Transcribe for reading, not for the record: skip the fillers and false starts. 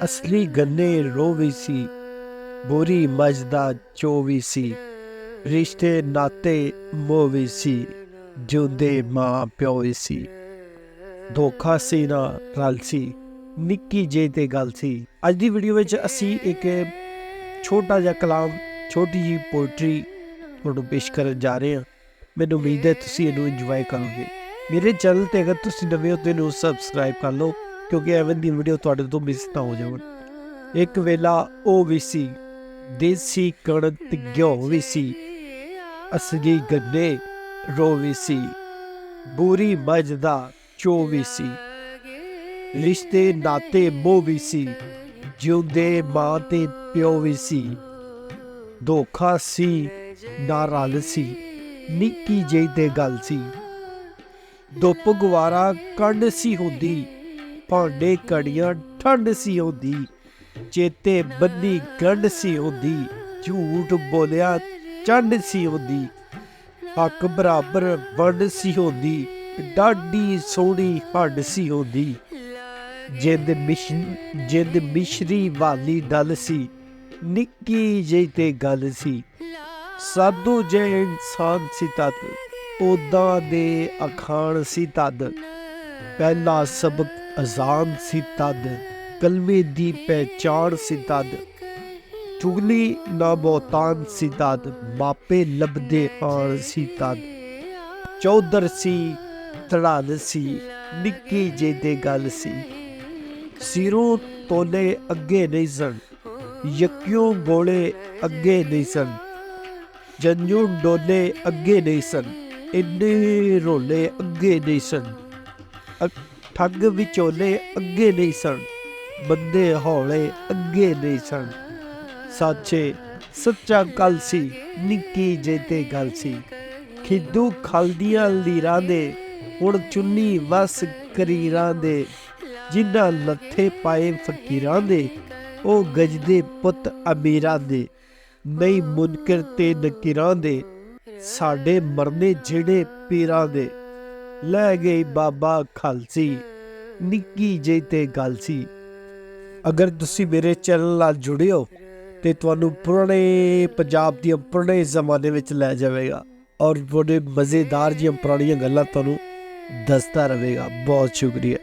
असली गन्ने रोवी सी, बुरी मजदा चोवी सी, रिश्ते नाते मोवी सी, जिउंदे मां प्यो सी। धोखा सी ना रल सी, निक्की जे ते गल सी। अज दी वीडियो विच असी एक छोटा जिहा कलाम, छोटी जी पोइट्री तुहानूं पेश करन जा रहे हैं। मैनूं उम्मीद है तुसीं इहनूं इंजॉय करोगे। मेरे चैनल ते अगर तुसीं नवें हो तो इहनूं सबसक्राइब कर लो, क्योंकि एवें दी वीडियो तुहाडे तो मिस ना हो जावन। एक वेला ओ भी सी, देसी कणक ते घ्यो भी सी, असली गन्ने रो भी सी, बुरी मजदा चो भी सी, रिश्ते नाते मोह भी सी, जिउंदे मां ते प्यो भी सी। धोखा सी ना रल सी, निक्की जेही ते गल सी। धुप गुवारा कंड सी हुंदी, भांडे कड़ियां ठंड सी हुंदी, चेते बन्नी गंढ सी हुंदी, झूठ बोलिया चंड सी हुंदी, हक बराबर वंड सी हुंदी, डाडी सोहनी हंड सी हुंदी। जिंद मिश्री वाली डल सी, निक्की जेही ते गल सी। साधु जे इंसान सी तद, ओदा दे अखान सी तद, पहला सबक अजान सी तद, कलमे दी पहचान सी तद, चुगली ना बहुतान सी तद, मापे लभदे आन सी तद। चौधर सी धड़ाल सी, निक्की जे ते गल सी। सिरों तोले अगे नहीं सन, यकियों गोले अगे नहीं सन, जंजू डोले अगे नहीं सन, इन्ने रोले अगे नहीं सन, ठग विचोले अगे नहीं सन, बंदे हौले अगे नहीं सन। साचे सच्चा कल सी, निक्की जे ते गल सी। खिद्दू खलदियां लीरां दे, हुण चुन्नी वस करीरां दे, जिन्हां लत्थे पाए फकीरां दे, ओ गजदे पुत अमीरां दे। नहीं मुनकर ते नकीरां दे, साडे मरने जेड़े पीरां दे। लै गई बाबा खालसी, निक्की जे ते गल सी। अगर तुसी मेरे चैनल नाल जुड़े हो तो तुहानूं पुराने पंजाब दियां पुराने ज़माने विच लै जावेगा और बड़े मज़ेदार जिहियां पुरानियां गल्लां तुहानूं दसदा रहेगा। बहुत शुक्रिया।